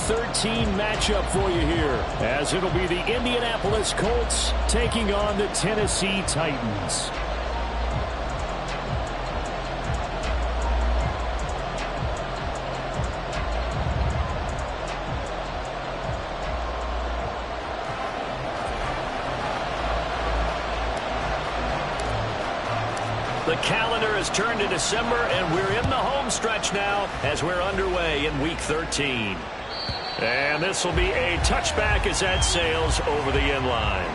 13 matchup for you here, as it'll be the Indianapolis Colts taking on the Tennessee Titans. The calendar has turned to December, and we're in the home stretch now as we're underway in Week 13. And this will be a touchback as that sails over the end line.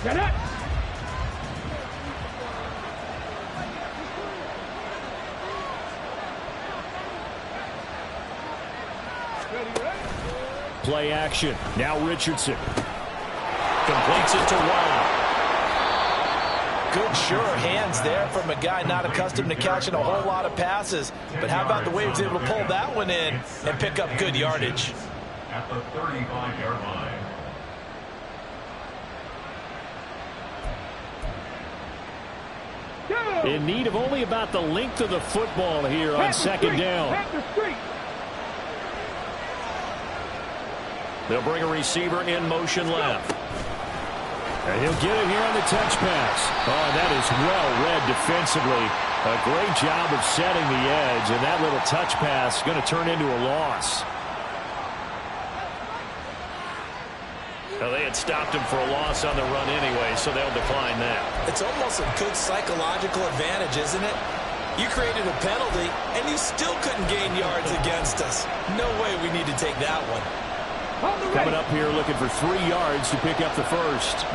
Get it! Play action. Now Richardson. Completes it to Waller. Good, sure hands there from a guy not accustomed to catching a whole lot of passes. But how about the way he was able to pull that one in and pick up good yardage? At the 35-yard line. In need of only about the length of the football here on second down. They'll bring a receiver in motion left. And he'll get it here on the touch pass. Oh, that is well read defensively. A great job of setting the edge, and that little touch pass is going to turn into a loss. Well, they had stopped him for a loss on the run anyway, so they'll decline that. It's almost a good psychological advantage, isn't it? You created a penalty, and you still couldn't gain yards against us. No way we need to take that one. Coming up here looking for 3 yards to pick up the first.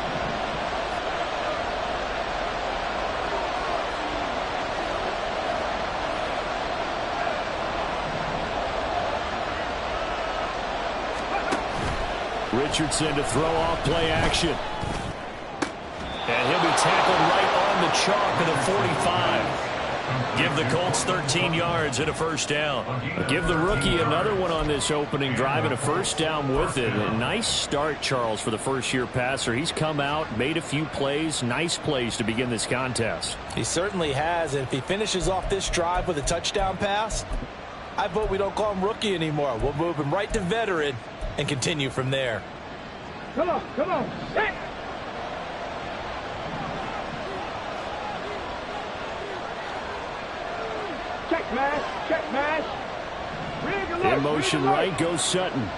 Richardson to throw off play action. And he'll be tackled right on the chalk of the 45. Give the Colts 13 yards and a first down. Give the rookie another one on this opening drive and a first down with it. A nice start, Charles, for the first-year passer. He's come out, made a few plays, nice plays to begin this contest. He certainly has, and if he finishes off this drive with a touchdown pass, I vote we don't call him rookie anymore. We'll move him right to veteran and continue from there. Come on, come on. Hey! Check mash, check mash. In motion right goes Sutton.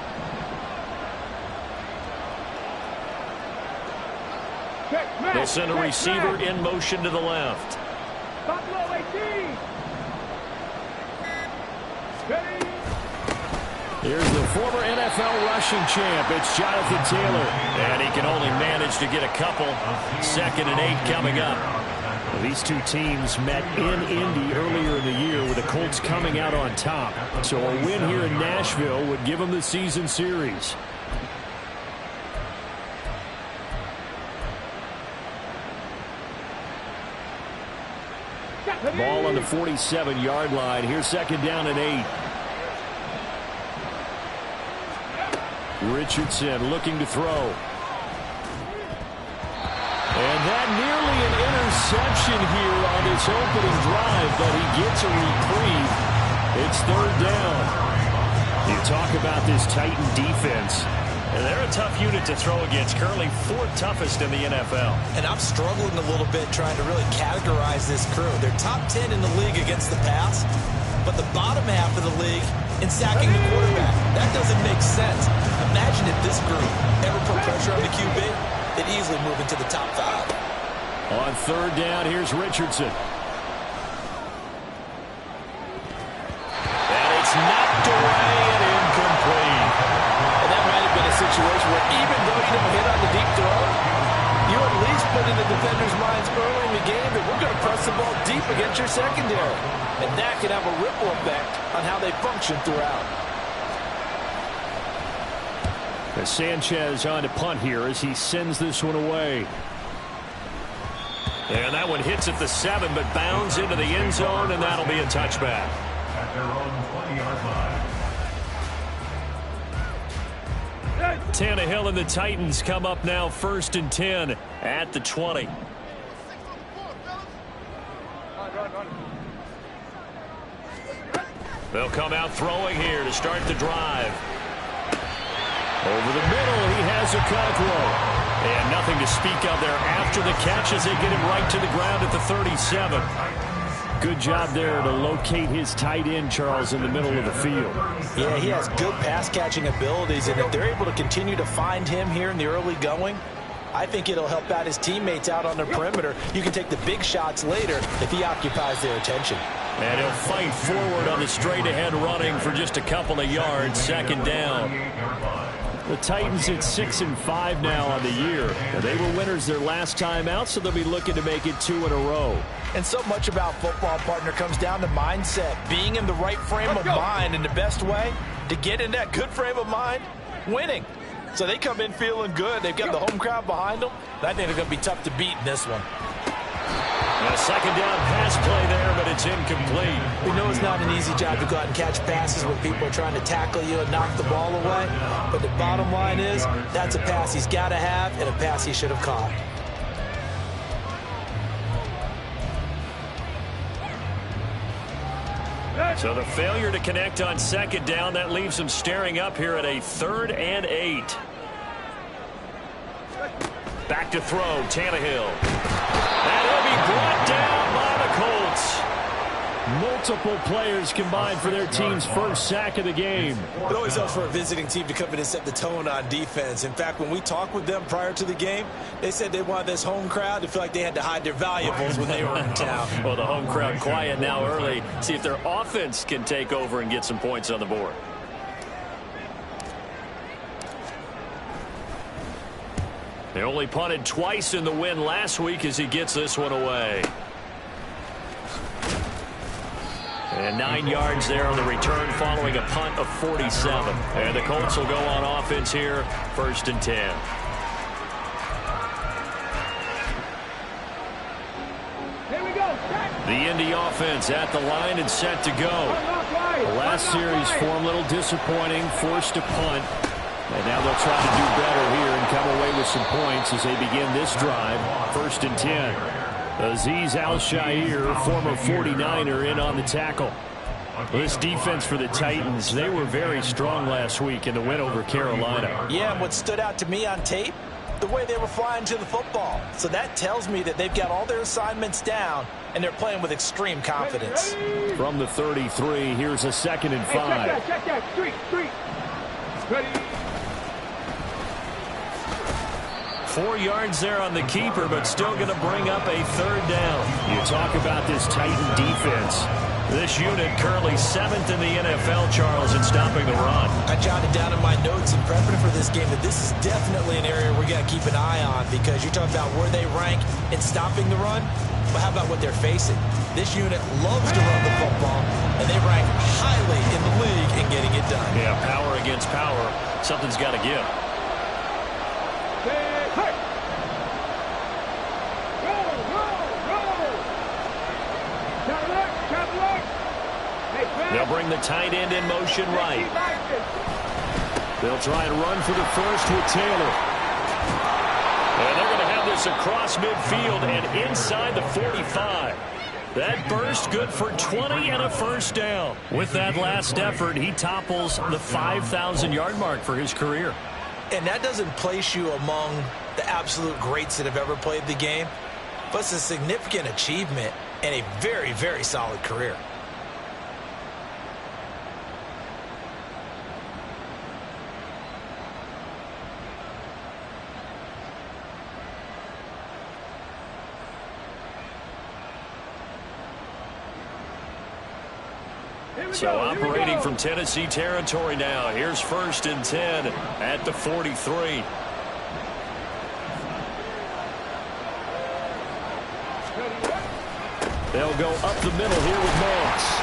They'll send a receiver in motion to the left. Buffalo 18. Here's the former NFL rushing champ. It's Jonathan Taylor. And he can only manage to get a couple. 2nd and 8 coming up. These two teams met in Indy earlier in the year with the Colts coming out on top. So a win here in Nashville would give them the season series. Ball on the 47-yard line. Here's 2nd down and 8. Richardson looking to throw. And that nearly an interception here on this opening drive, but he gets a reprieve. It's 3rd down. You talk about this Titan defense. And they're a tough unit to throw against, currently 4th toughest in the NFL. And I'm struggling a little bit trying to really categorize this crew. They're top 10 in the league against the pass, but the bottom half of the league in sacking the quarterback. That doesn't make sense. Imagine if this group ever put pressure on the QB, they'd easily move into the top 5. On 3rd down, here's Richardson. And it's knocked away and incomplete. And that might have been a situation where even though you don't hit on the deep throw, you at least put in the defenders' minds early in the game that we're going to press the ball deep against your secondary. And that can have a ripple effect on how they function throughout. As Sanchez on to punt here as he sends this one away. And that one hits at the 7, but bounds into the end zone, and that'll be a touchback. At their own 20-yard line. Tannehill and the Titans come up now 1st and 10 at the 20. They'll come out throwing here to start the drive. Over the middle, he has Okonkwo. And nothing to speak of there after the catch as they get him right to the ground at the 37. Good job there to locate his tight end, Charles, in the middle of the field. Yeah, he has good pass-catching abilities, and if they're able to continue to find him here in the early going, I think it'll help out his teammates out on the perimeter. You can take the big shots later if he occupies their attention. And he'll fight forward on the straight-ahead running for just a couple of yards, 2nd down. The Titans at 6-5 now on the year. They were winners their last time out, so they'll be looking to make it 2 in a row. And so much about football, partner, comes down to mindset. Being in the right frame of mind, and the best way to get in that good frame of mind, winning. So they come in feeling good. They've got the home crowd behind them. I think they're going to be tough to beat in this one. And a 2nd down pass play there, but it's incomplete. We know it's not an easy job to go out and catch passes when people are trying to tackle you and knock the ball away. But the bottom line is, that's a pass he's got to have and a pass he should have caught. So the failure to connect on 2nd down, that leaves them staring up here at a 3rd and 8. Back to throw, Tannehill. And he'll be brought down by the Colts. Multiple players combined for their team's first sack of the game. It always helps for a visiting team to come in and set the tone on defense. In fact, when we talked with them prior to the game, they said they wanted this home crowd to feel like they had to hide their valuables when they were in town. Well, the home crowd quiet now early. See if their offense can take over and get some points on the board. They only punted twice in the win last week as he gets this one away. And 9 yards there on the return following a punt of 47. And the Colts will go on offense here, 1st and 10. Here we go. The Indy offense at the line and set to go. The last series for him a little disappointing, forced to punt. And now they'll try to do better here and come away with some points as they begin this drive, 1st and 10. Azeez Al-Shaair, former 49er, in on the tackle. This defense for the Titans, they were very strong last week in the win over Carolina. Yeah, and what stood out to me on tape, the way they were flying to the football. So that tells me that they've got all their assignments down, and they're playing with extreme confidence. From the 33, here's a 2nd and 5. Check that. Street. Ready. 4 yards there on the keeper, but still going to bring up a 3rd down. You talk about this Titan defense. This unit currently 7th in the NFL, Charles, in stopping the run. I jotted down in my notes in prepping for this game that this is definitely an area we're going to keep an eye on, because you talk about where they rank in stopping the run, but how about what they're facing? This unit loves to run the football, and they rank highly in the league in getting it done. Yeah, power against power. Something's got to give. They'll bring the tight end in motion right. They'll try and run for the first with Taylor. And they're going to have this across midfield and inside the 45. That burst good for 20 and a 1st down. With that last effort, he topples the 5,000-yard mark for his career. And that doesn't place you among the absolute greats that have ever played the game, but it's a significant achievement and a very, very solid career. So operating from Tennessee territory now. Here's 1st and 10 at the 43. They'll go up the middle here with Moss.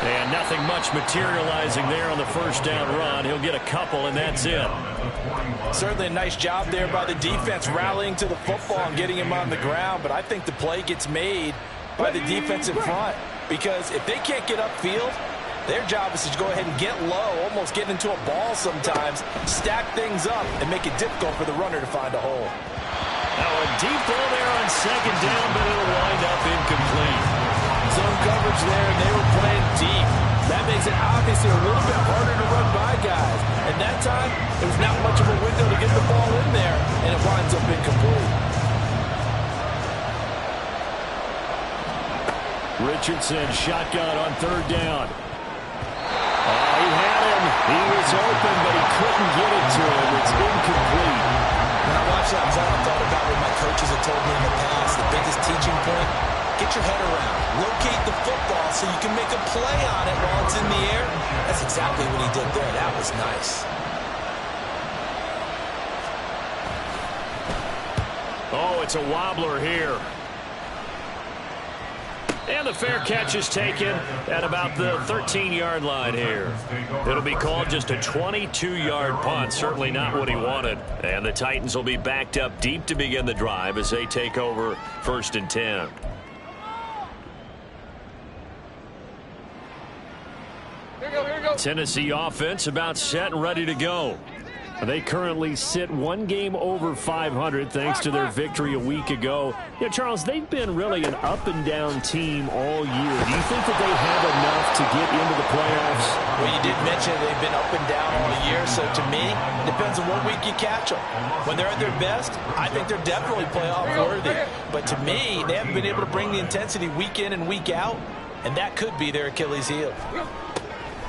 And nothing much materializing there on the 1st down run. He'll get a couple, and that's it. Certainly a nice job there by the defense rallying to the football and getting him on the ground. But I think the play gets made by the defense in front. Because if they can't get upfield, Their job is to go ahead and get low, almost get into a ball sometimes, stack things up, and make it difficult for the runner to find a hole. Now a deep ball there on second down, but it'll wind up incomplete. Zone coverage there, and they were playing deep. That makes it obviously a little bit harder to run by guys. And that time, there was not much of a window to get the ball in there, and it winds up incomplete. Richardson shotgun on third down. He had him. He was open, but he couldn't get it to him. It's incomplete. When I watched that play, I thought about what my coaches had told me in the past. The biggest teaching point, get your head around. Locate the football so you can make a play on it while it's in the air. That's exactly what he did there. That was nice. Oh, it's a wobbler here. And the fair catch is taken at about the 13-yard line here. It'll be called just a 22-yard punt. Certainly not what he wanted. And the Titans will be backed up deep to begin the drive as they take over 1st and 10. Here we go. Tennessee offense about set and ready to go. They currently sit one game over 500 thanks to their victory a week ago. You know, Charles, they've been really an up-and-down team all year. Do you think that they have enough to get into the playoffs? Well, you did mention they've been up and down all year, so to me, it depends on what week you catch them. When they're at their best, I think they're definitely playoff worthy. But to me, they haven't been able to bring the intensity week in and week out, and that could be their Achilles heel.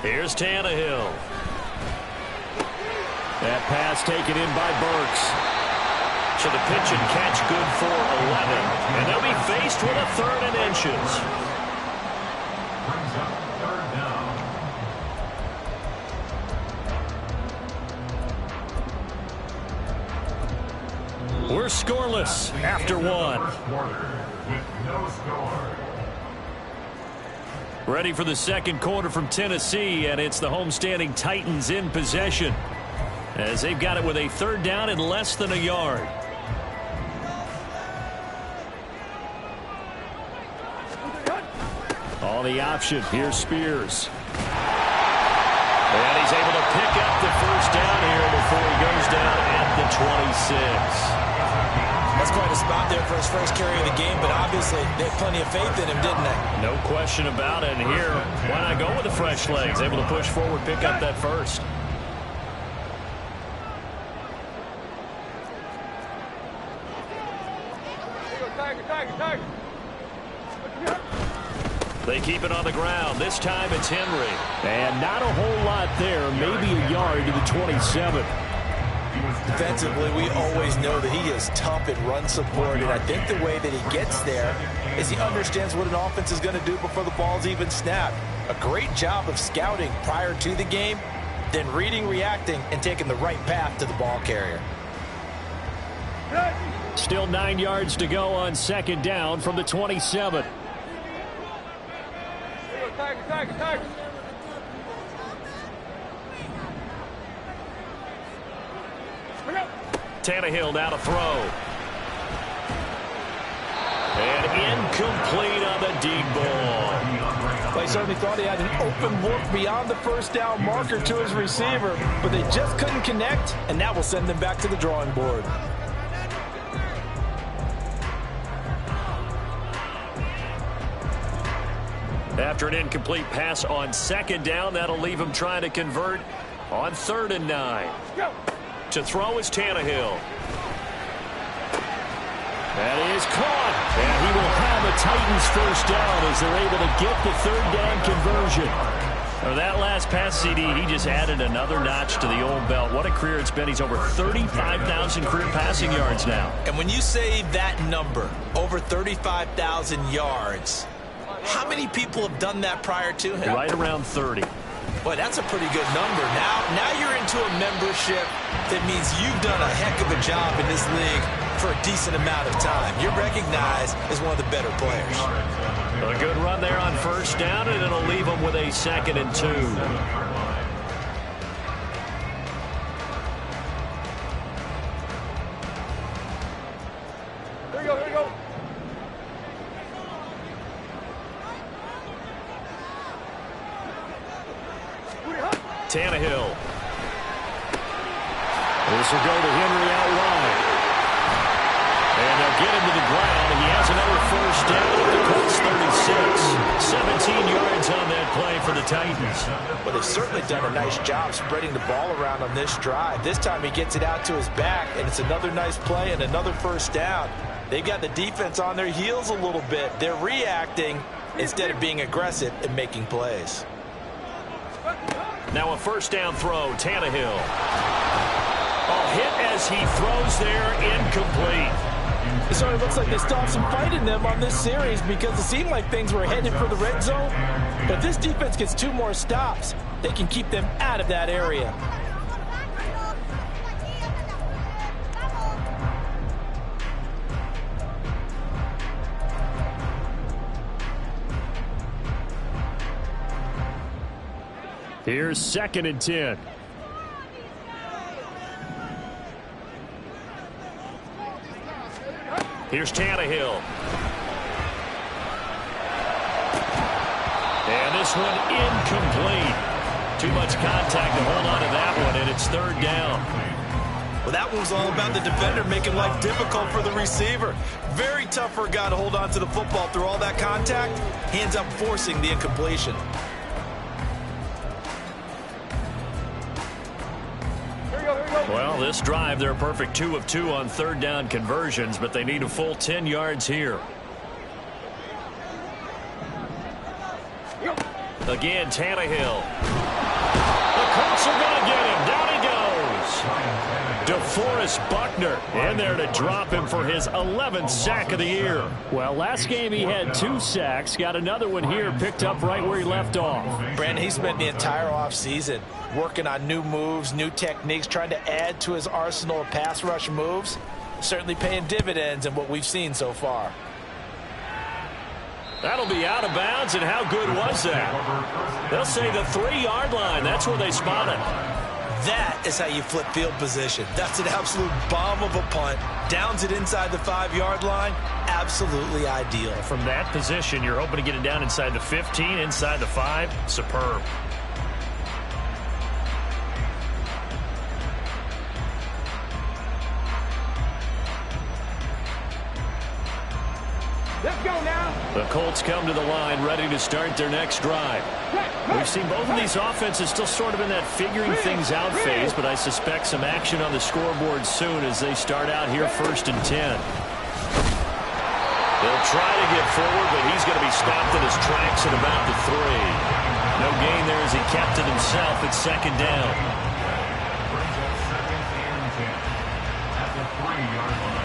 Here's Tannehill. That pass taken in by Burks. So the pitch and catch good for 11. And they'll be faced with a 3rd and inches. Brings up 3rd down. We're scoreless after one. First quarter with no score. Ready for the second quarter from Tennessee, and it's the homestanding Titans in possession, as they've got it with a 3rd down and less than a yard. On the option, here's Spears. And he's able to pick up the 1st down here before he goes down at the 26. That's quite a spot there for his first carry of the game, but obviously they had plenty of faith in him, didn't they? No question about it. And here, why not go with the fresh legs? Able to push forward, pick up that 1st. Tiger. They keep it on the ground. This time it's Henry. And not a whole lot there. Maybe a yard to the 27. Defensively, we always know that he is tough at run support, and I think the way that he gets there is he understands what an offense is going to do before the ball's even snapped. A great job of scouting prior to the game, then reading, reacting, and taking the right path to the ball carrier. Still 9 yards to go on 2nd down from the 27. Tiger. Tannehill now to throw. And incomplete on the deep ball. Well, he certainly thought he had an open look beyond the 1st down marker to his receiver, but they just couldn't connect, and that will send them back to the drawing board. After an incomplete pass on 2nd down, that'll leave him trying to convert on 3rd and 9. To throw is Tannehill. That is caught. And he will have a Titans 1st down as they're able to get the 3rd down conversion. Now, that last pass, CD, he just added another notch to the old belt. What a career it's been. He's over 35,000 career passing yards now. And when you say that number, over 35,000 yards, how many people have done that prior to him? Right around 30. Boy, that's a pretty good number. Now you're into a membership that means you've done a heck of a job in this league for a decent amount of time. You're recognized as one of the better players. A good run there on 1st down, and it'll leave them with a 2nd and 2. Here we go. Tannehill. This will go to Henry out wide. And they'll get him to the ground. He has another first down at the Colts 36. 17 yards on that play for the Titans. Well, they've certainly done a nice job spreading the ball around on this drive. This time he gets it out to his back, and it's another nice play and another first down. They've got the defense on their heels a little bit. They're reacting instead of being aggressive and making plays. Now a first down throw, Tannehill. A hit as he throws there, incomplete. It sort of looks like they still have some fight in them on this series because it seemed like things were headed for the red zone. But if this defense gets 2 more stops, they can keep them out of that area. Here's 2nd and 10. Here's Tannehill. And this one incomplete. Too much contact to hold on to that one, and it's 3rd down. Well, that one was all about the defender making life difficult for the receiver. Very tough for a guy to hold on to the football through all that contact. He ends up forcing the incompletion. Well, this drive, they're a perfect 2 of 2 on 3rd down conversions, but they need a full 10 yards here. Again, Tannehill. The Colts are going to get him. Down he goes. DeForest Buckner in there to drop him for his 11th sack of the year. Well, last game he had 2 sacks. Got another one here, picked up right where he left off. Brandon, he spent the entire offseason working on new moves, new techniques, trying to add to his arsenal of pass rush moves. Certainly paying dividends in what we've seen so far. That'll be out of bounds, and how good was that? They'll say the 3-yard line. That's where they spot it. That is how you flip field position. That's an absolute bomb of a punt. Downs it inside the 5-yard line. Absolutely ideal. From that position, you're hoping to get it down inside the 15, inside the 5. Superb. Let's go now. The Colts come to the line, ready to start their next drive. We've seen both of these offenses still sort of in that figuring things out phase, but I suspect some action on the scoreboard soon as they start out here 1st and 10. They'll try to get forward, but he's going to be stopped in his tracks at about the 3. No gain there as he kept it himself at 2nd down. Brings up 2nd and 10 at the 3-yard line.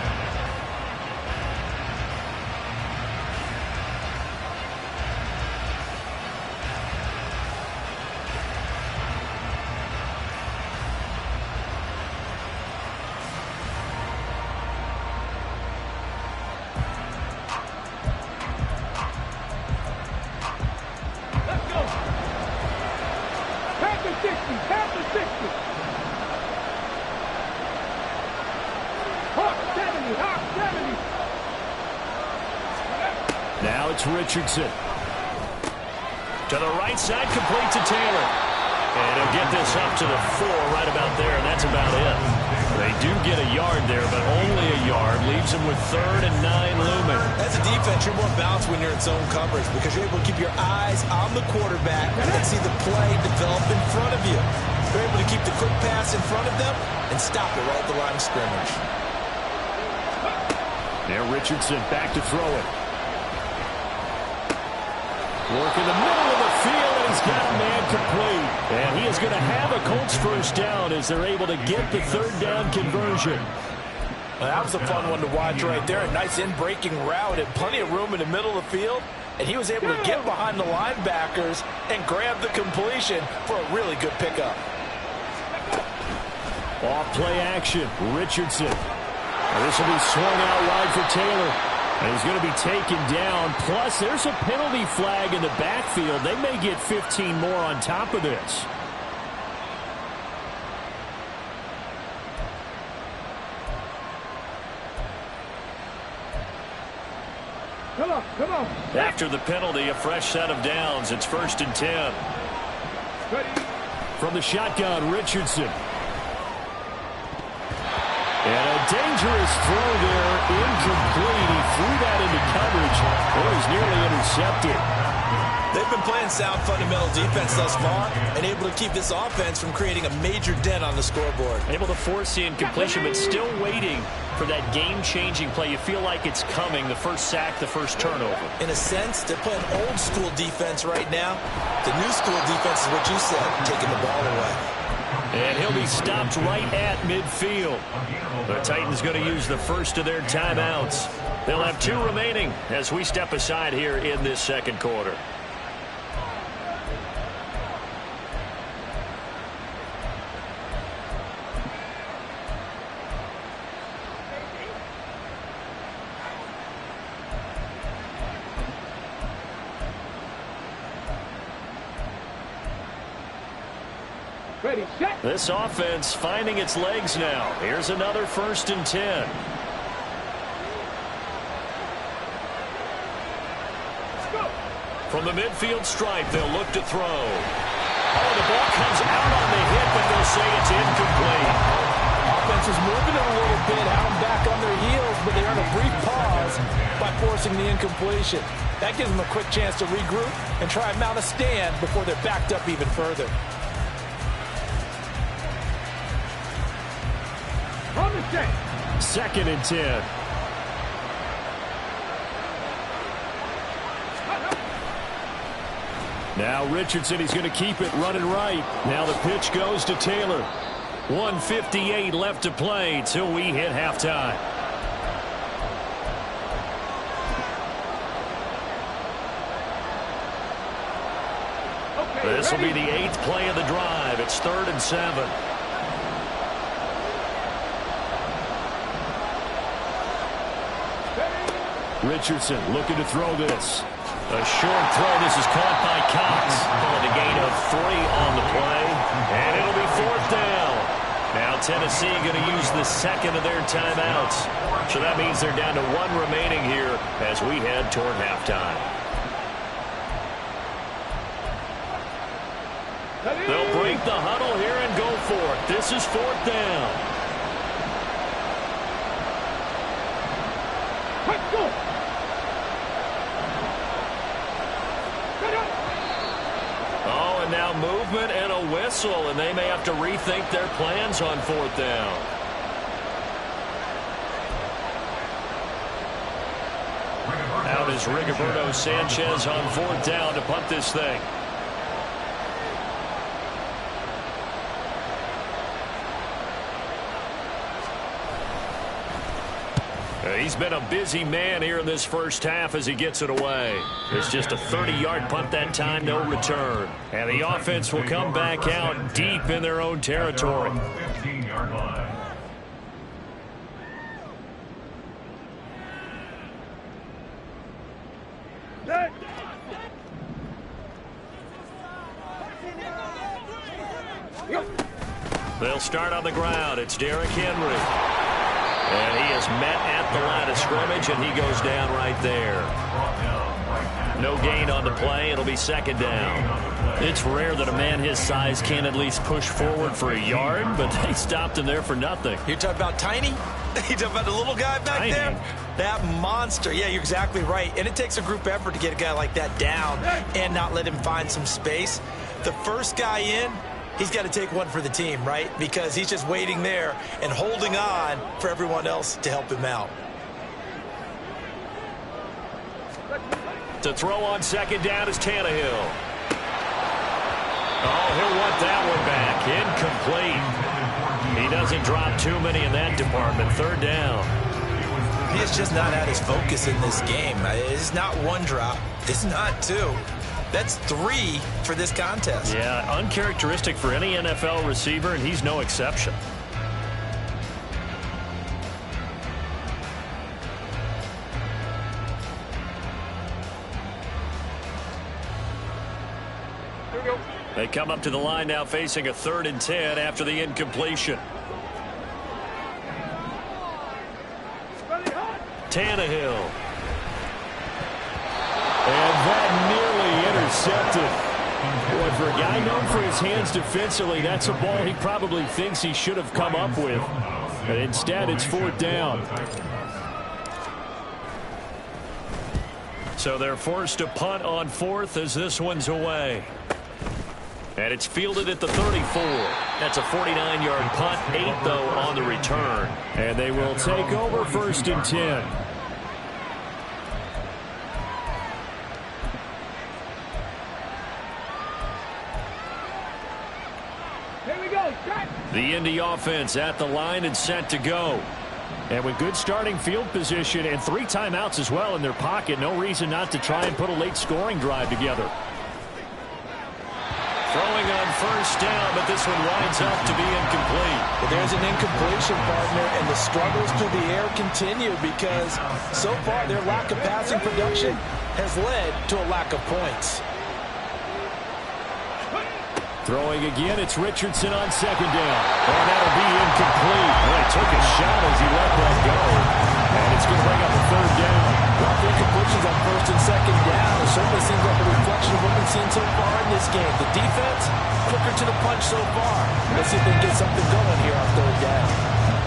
Now it's Richardson. To the right side, complete to Taylor. And he'll get this up to the 4 right about there, and that's about it. They do get a yard there, but only a yard. Leaves them with 3rd and 9 looming. As a defense, you're more balanced when you're in zone coverage because you're able to keep your eyes on the quarterback and see the play develop in front of you. You're able to keep the quick pass in front of them and stop it right at the line of scrimmage. Now Richardson back to throw it. Work in the middle of the field, and he's got a man complete. And he is going to have a Colts first down as they're able to get the 3rd down conversion. Well, that was a fun one to watch right there. A nice in-breaking route and plenty of room in the middle of the field. And he was able to get behind the linebackers and grab the completion for a really good pickup. Off play action, Richardson. And this will be swung out wide for Taylor. And he's going to be taken down. Plus, there's a penalty flag in the backfield. They may get 15 more on top of this. Come on, come on. After the penalty, a fresh set of downs. It's 1st and 10. Ready. From the shotgun, Richardson. And a dangerous throw there, incomplete. He threw that into coverage. It was nearly intercepted. They've been playing sound fundamental defense thus far and able to keep this offense from creating a major dent on the scoreboard. Able to force the incompletion, but still waiting for that game-changing play. You feel like it's coming, the first sack, the first turnover. In a sense, they're playing old-school defense right now. The new school defense is what you said, taking the ball away. And he'll be stopped right at midfield. The Titans going to use the first of their timeouts. They'll have 2 remaining as we step aside here in this second quarter. Ready, set. This offense finding its legs now. Here's another 1st and 10. Let's go. From the midfield stripe, they'll look to throw. Oh, the ball comes out on the hit, but they'll say it's incomplete. Offense is moving it a little bit, out and back on their heels, but they earn a brief pause by forcing the incompletion. That gives them a quick chance to regroup and try and mount a stand before they're backed up even further. On the set. 2nd and 10. Now Richardson, he's going to keep it running right. Now the pitch goes to Taylor. 1:58 left to play till we hit halftime. Okay, This will be ready. the 8th play of the drive. It's 3rd and 7. Richardson looking to throw this. A short throw. This is caught by Cox. With a gain of 3 on the play. And it'll be 4th down. Now Tennessee going to use the 2nd of their timeouts. So that means they're down to 1 remaining here as we head toward halftime. They'll break the huddle here and go for it. This is 4th down. Let's go. Oh, and now movement and a whistle, and they may have to rethink their plans on 4th down. Out is Rigoberto Sanchez on 4th down to punt this thing. He's been a busy man here in this first half as he gets it away. It's just a 30-yard punt that time, no return. And the offense will come back out deep in their own territory. 15-yard line. Set. Yep. They'll start on the ground. It's Derrick Henry. And he is met at the line of scrimmage, and he goes down right there. No gain on the play. It'll be 2nd down. It's rare that a man his size can at least push forward for a yard, but they stopped him there for nothing. You're talking about tiny? You're talking about the little guy back Tiny. there? That monster. Yeah, you're exactly right. And it takes a group effort to get a guy like that down and not let him find some space. The first guy in, he's got to take one for the team, right? Because he's just waiting there and holding on for everyone else to help him out. To throw on 2nd down is Tannehill. Oh, he'll want that one back. Incomplete. He doesn't drop too many in that department. 3rd down. He is just not at his focus in this game. It's not 1 drop. It's not 2. That's 3 for this contest. Yeah, uncharacteristic for any NFL receiver, and he's no exception. They come up to the line now facing a 3rd and 10 after the incompletion. Tannehill. And that nearly intercepted. Boy, for a guy known for his hands defensively, that's a ball he probably thinks he should have come up with. But instead, it's 4th down. So they're forced to punt on 4th as this one's away. And it's fielded at the 34. That's a 49-yard punt, 8, though, on the return. And they will take over 1st and 10. Here we go. Shot. The Indy offense at the line and set to go. And with good starting field position and 3 timeouts as well in their pocket, no reason not to try and put a late scoring drive together. Throwing on 1st down, but this one winds up to be incomplete. Well, there's an incompletion, partner, and the struggles through the air continue because so far their lack of passing production has led to a lack of points. Throwing again, it's Richardson on 2nd down. And that'll be incomplete. Well, he took a shot as he let that go. And it's going to bring up a 3rd down. Well, the incompletions on 1st and 2nd down. It certainly seems like a reflection of what we've seen so far in this game. The defense, quicker to the punch so far. Let's see if they can get something going here on 3rd down.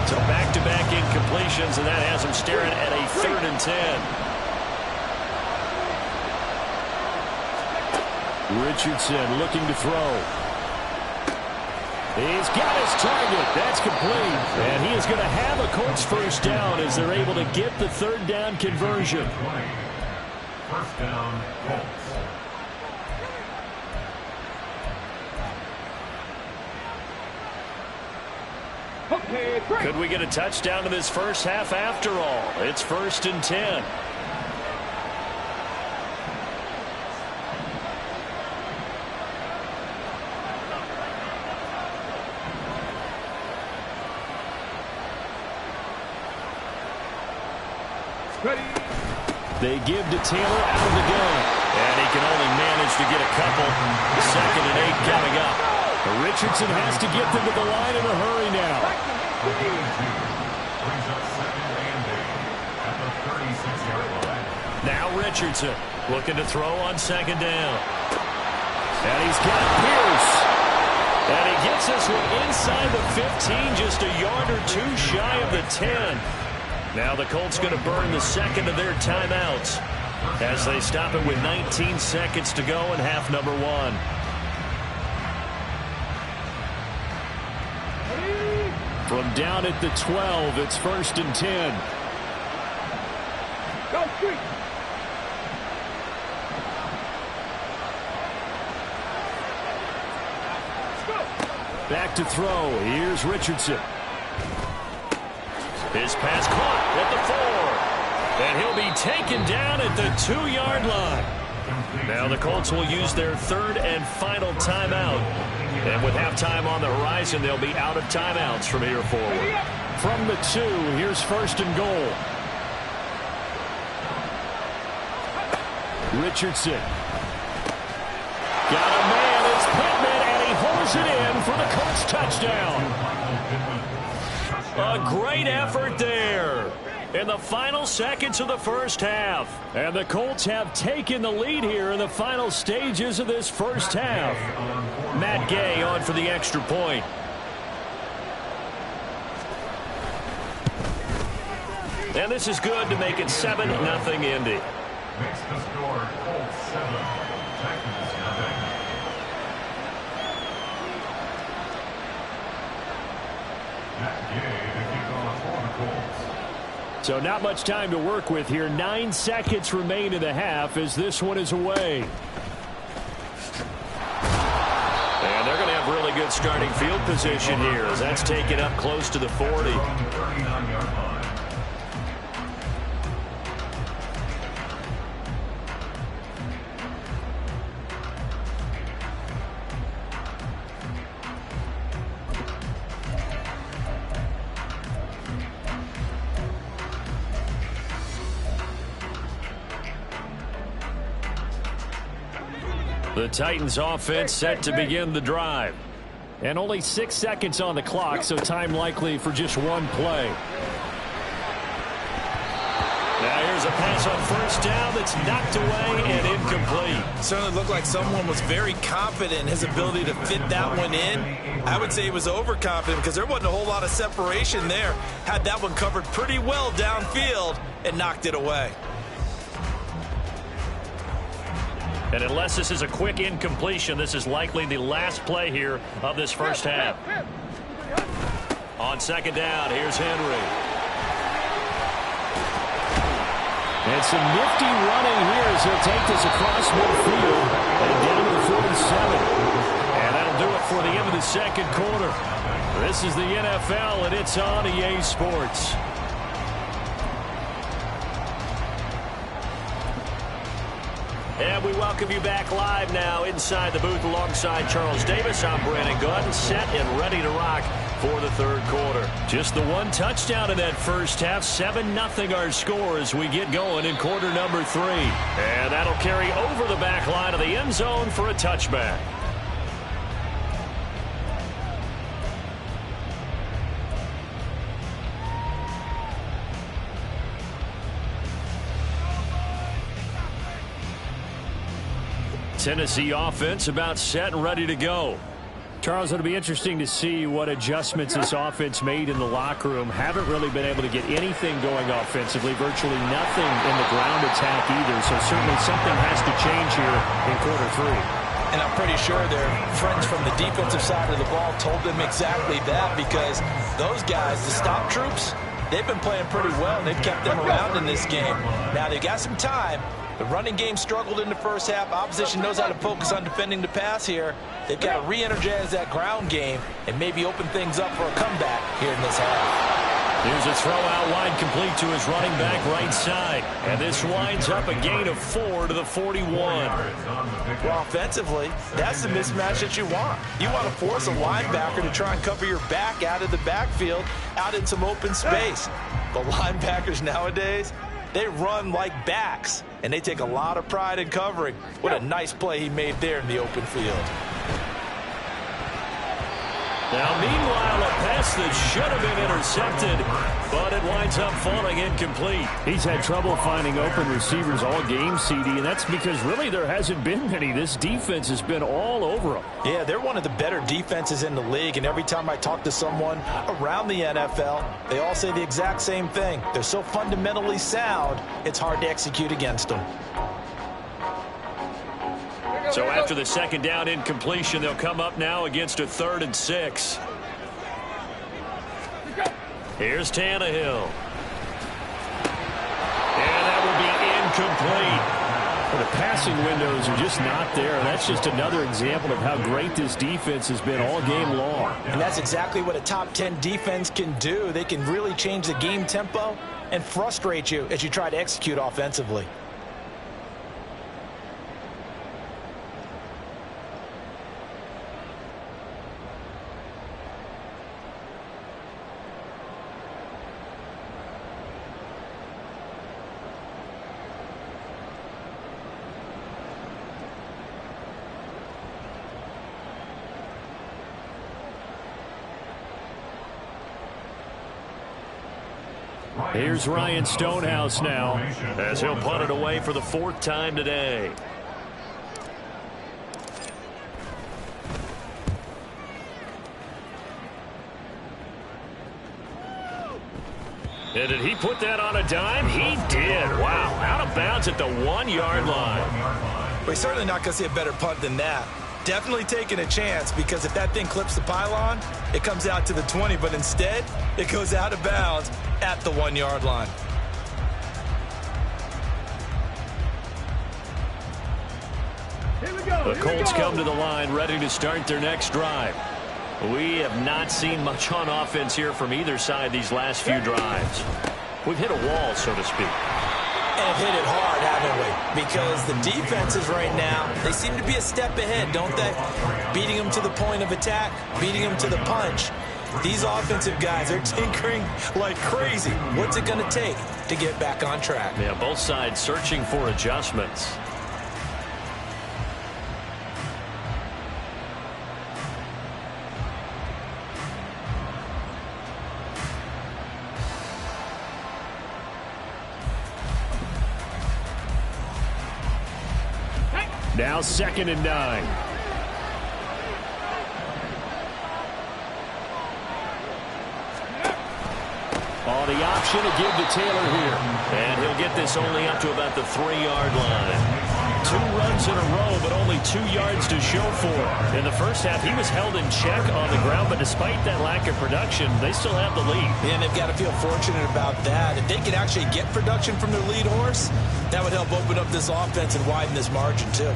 So back-to-back incompletions, and that has them staring at a 3rd and 10. Richardson looking to throw. He's got his target. That's complete. And he is going to have a Colts 1st down as they're able to get the 3rd down conversion. 1st down, Colts. Okay, break. Could we get a touchdown in this first half after all? It's 1st and 10. Ready. They give to Taylor out of the gun. And he can only manage to get a couple. 2nd and 8 coming up. Richardson has to get them to the line in a hurry now. Brings up 2nd and 8 at the 36-yard line. Now Richardson looking to throw on 2nd down. And he's got Pierce. And he gets this one inside the 15, just a yard or 2 shy of the 10. Now the Colts going to burn the 2nd of their timeouts as they stop it with 19 seconds to go in half number 1. From down at the 12, it's 1st and 10. Go street. Back to throw. Here's Richardson. His pass caught at the 4. And he'll be taken down at the 2-yard line. Now the Colts will use their 3rd and final timeout. And with halftime on the horizon, they'll be out of timeouts from here forward. From the 2, here's 1st and goal. Richardson. Got a man. It's Pittman, and he holds it in for the Colts touchdown. A great effort there in the final seconds of the first half. And the Colts have taken the lead here in the final stages of this first half. Matt Gay on for the extra point. And this is good to make it 7-0 Indy. Makes the score Colts 7, Titans nothing. Matt Gay to kick off for the Colts. So not much time to work with here. 9 seconds remain in the half as this one is away. And they're going to have really good starting field position here as that's taken up close to the 40. From the 39-yard line. The Titans offense set to begin the drive. And only 6 seconds on the clock, so time likely for just one play. Now here's a pass on first down that's knocked away and incomplete. Certainly looked like someone was very confident in his ability to fit that one in. I would say he was overconfident because there wasn't a whole lot of separation there. Had that one covered pretty well downfield and knocked it away. And unless this is a quick incompletion, this is likely the last play here of this first half. On second down, here's Henry. And some nifty running here as he'll take this across midfield and down to the 47. And that'll do it for the end of the second quarter. This is the NFL, and it's on EA Sports. And we welcome you back live now inside the booth alongside Charles Davis. I'm Brandon Gunn, set and ready to rock for the third quarter. Just the one touchdown in that first half. 7-0 our score as we get going in quarter number 3. And that'll carry over the back line of the end zone for a touchback. Tennessee offense about set and ready to go. Charles, it'll be interesting to see what adjustments this offense made in the locker room. Haven't really been able to get anything going offensively, virtually nothing in the ground attack either. So certainly something has to change here in quarter 3. And I'm pretty sure their friends from the defensive side of the ball told them exactly that, because those guys, the stop troops, they've been playing pretty well. They've kept them around in this game. Now they've got some time. The running game struggled in the first half. Opposition knows how to focus on defending the pass here. They've got to re-energize that ground game and maybe open things up for a comeback here in this half. Here's a throw out wide, complete to his running back right side. And this winds up a gain of 4 to the 41. Well, offensively, that's the mismatch that you want. You want to force a linebacker to try and cover your back out of the backfield, out in some open space. The linebackers nowadays, they run like backs, and they take a lot of pride in covering. What a nice play he made there in the open field. Now, meanwhile, a pass that should have been intercepted, but it winds up falling incomplete. He's had trouble finding open receivers all game, CD, and that's because really there hasn't been many. This defense has been all over them. Yeah, they're one of the better defenses in the league, and every time I talk to someone around the NFL, they all say the exact same thing. They're so fundamentally sound, it's hard to execute against them. So after the second down incompletion, they'll come up now against a 3rd and 6. Here's Tannehill. And that will be incomplete. Well, the passing windows are just not there. That's just another example of how great this defense has been all game long. And that's exactly what a top 10 defense can do. They can really change the game tempo and frustrate you as you try to execute offensively. Here's Ryan Stonehouse now as he'll punt it away for the 4th time today. And did he put that on a dime? He did. Wow. Out of bounds at the 1-yard line. We're certainly not going to see a better punt than that. Definitely taking a chance, because if that thing clips the pylon, it comes out to the 20, but instead it goes out of bounds at the 1-yard line. The Colts come to the line ready to start their next drive. We have not seen much on offense here from either side these last few drives. We've hit a wall, so to speak. And hit it hard, haven't we? Because the defenses right now, they seem to be a step ahead, don't they? Beating them to the point of attack, beating them to the punch. These offensive guys are tinkering like crazy. What's it going to take to get back on track? Yeah, both sides searching for adjustments. Now 2nd and 9. On the option to give to Taylor here. And he'll get this only up to about the 3-yard line. 2 runs in a row, but only 2 yards to show for it. In the first half, he was held in check on the ground, but despite that lack of production, they still have the lead. And they've got to feel fortunate about that. If they could actually get production from their lead horse, that would help open up this offense and widen this margin, too.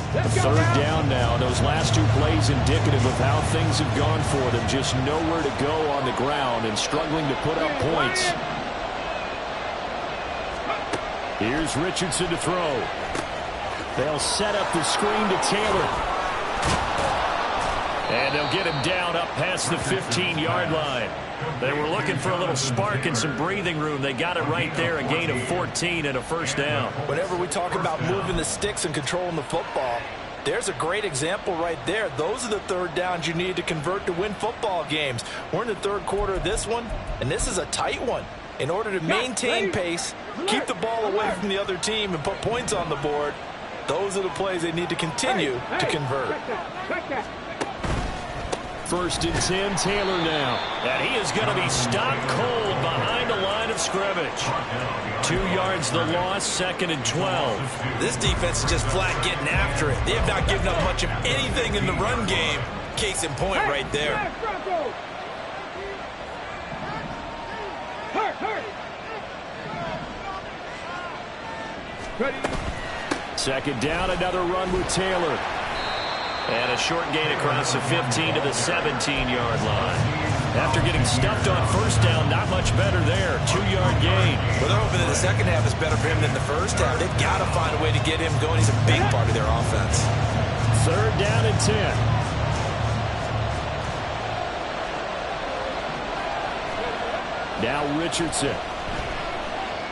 3rd down now. Those last 2 plays indicative of how things have gone for them. Just nowhere to go on the ground and struggling to put up points. Here's Richardson to throw. They'll set up the screen to Taylor. And they'll get him down up past the 15-yard line. They were looking for a little spark and some breathing room. They got it right there, a gain of 14 and a 1st down. Whenever we talk about moving the sticks and controlling the football, there's a great example right there. Those are the 3rd downs you need to convert to win football games. We're in the 3rd quarter of this one, and this is a tight one. In order to maintain pace, keep the ball away from the other team, and put points on the board, those are the plays they need to continue to convert. 1st and 10, Taylor now. And he is going to be stopped cold behind the line of scrimmage. 2 yards the loss, 2nd and 12. This defense is just flat getting after it. They have not given up much of anything in the run game. Case in point right there. Ready. 2nd down, another run with Taylor. And a short gain across the 15 to the 17-yard line. After getting stuffed on 1st down, not much better there. 2-yard gain. Well, they're hoping that the 2nd half is better for him than the 1st half. They've got to find a way to get him going. He's a big part of their offense. 3rd down and 10. Now Richardson.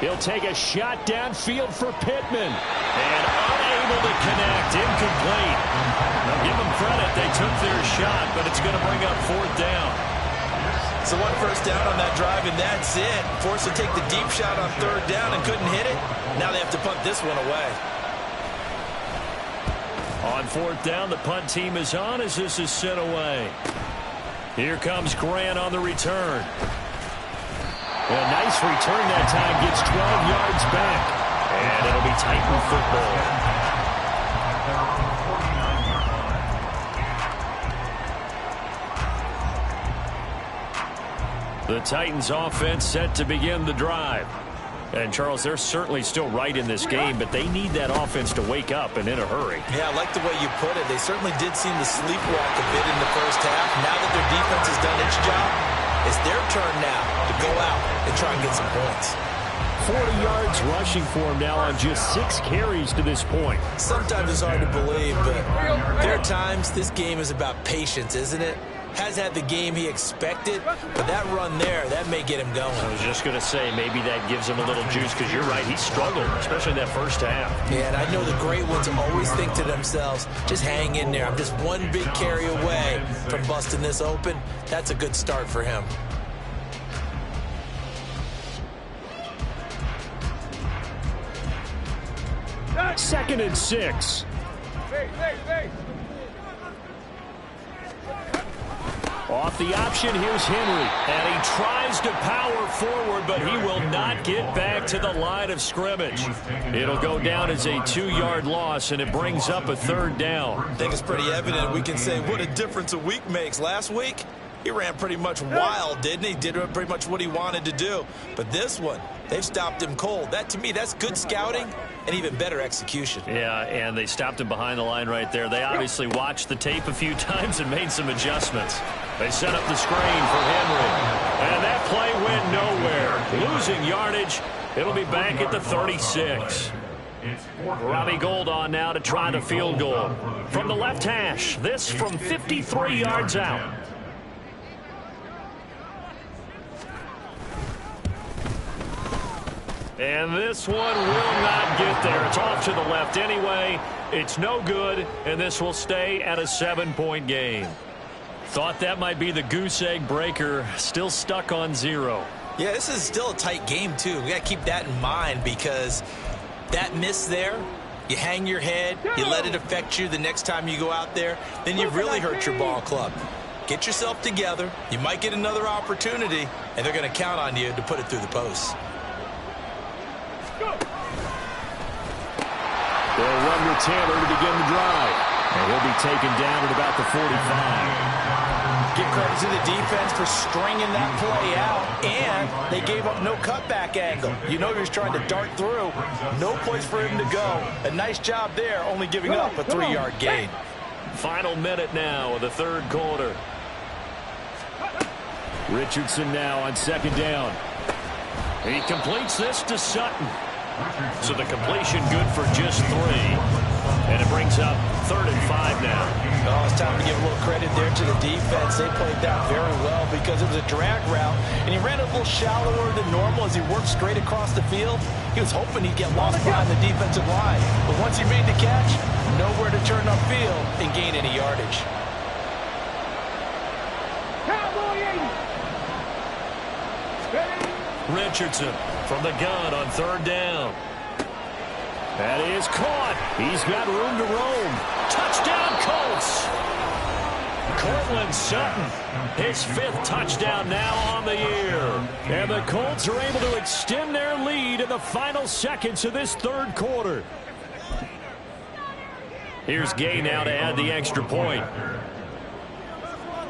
He'll take a shot downfield for Pittman. And unable to connect. Incomplete. Now give them credit. They took their shot, but it's going to bring up 4th down. So 1 first down on that drive, and that's it. Forced to take the deep shot on 3rd down and couldn't hit it. Now they have to punt this one away. On 4th down, the punt team is on as this is sent away. Here comes Grant on the return. A nice return that time, gets 12 yards back. And it'll be Titan football. The Titans offense set to begin the drive. And, Charles, they're certainly still right in this game, but they need that offense to wake up and in a hurry. Yeah, I like the way you put it. They certainly did seem to sleepwalk a bit in the 1st half. Now that their defense has done its job, it's their turn now to go out and try and get some points. 40 yards rushing for him now on just 6 carries to this point. Sometimes it's hard to believe, but there are times this game is about patience, isn't it? Has had the game he expected, but that run there, that may get him going. I was just going to say, maybe that gives him a little juice, because you're right, he struggled, especially in that 1st half. Yeah, and I know the great ones always think to themselves, just hang in there. I'm just one big carry away from busting this open. That's a good start for him. Second and 6. Hey. Off the option, here's Henry. And he tries to power forward, but he will not get back to the line of scrimmage. It'll go down as a 2-yard loss, and it brings up a 3rd down. I think it's pretty evident. We can say what a difference a week makes. Last week, he ran pretty much wild, didn't he? Did pretty much what he wanted to do. But this one, they've stopped him cold. That, to me, that's good scouting and even better execution. Yeah, and they stopped him behind the line right there. They obviously watched the tape a few times and made some adjustments. They set up the screen for Henry. And that play went nowhere. Losing yardage. It'll be back at the 36. Robbie Gould on now to try the field goal. From the left hash, this from 53 yards out. And this one will not get there. It's off to the left anyway. It's no good, and this will stay at a 7-point game. Thought that might be the goose egg breaker. Still stuck on 0. Yeah, this is still a tight game, too. We got to keep that in mind because that miss there you hang your head, you let it affect you the next time you go out there, then you've really hurt your ball club. Get yourself together. You might get another opportunity, and they're going to count on you to put it through the post. They'll run with Taylor to begin the drive. And he'll be taken down at about the 45. Give credit to the defense for stringing that play out, and they gave up no cutback angle. You know he was trying to dart through. No place for him to go. A nice job there, only giving up a 3-yard gain. Final minute now of the third quarter. Richardson now on second down. He completes this to Sutton. So the completion good for just 3. And it brings up 3rd and 5 now. Oh, it's time to give a little credit there to the defense. They played that very well because it was a drag route, and he ran a little shallower than normal as he worked straight across the field. He was hoping he'd get lost behind the defensive line. But once he made the catch, nowhere to turn upfield and gain any yardage. Richardson from the gun on 3rd down. That is caught. He's got room to roam. Touchdown, Colts. Cortland Sutton, his 5th touchdown now on the year. And the Colts are able to extend their lead in the final seconds of this third quarter. Here's Gay now to add the extra point.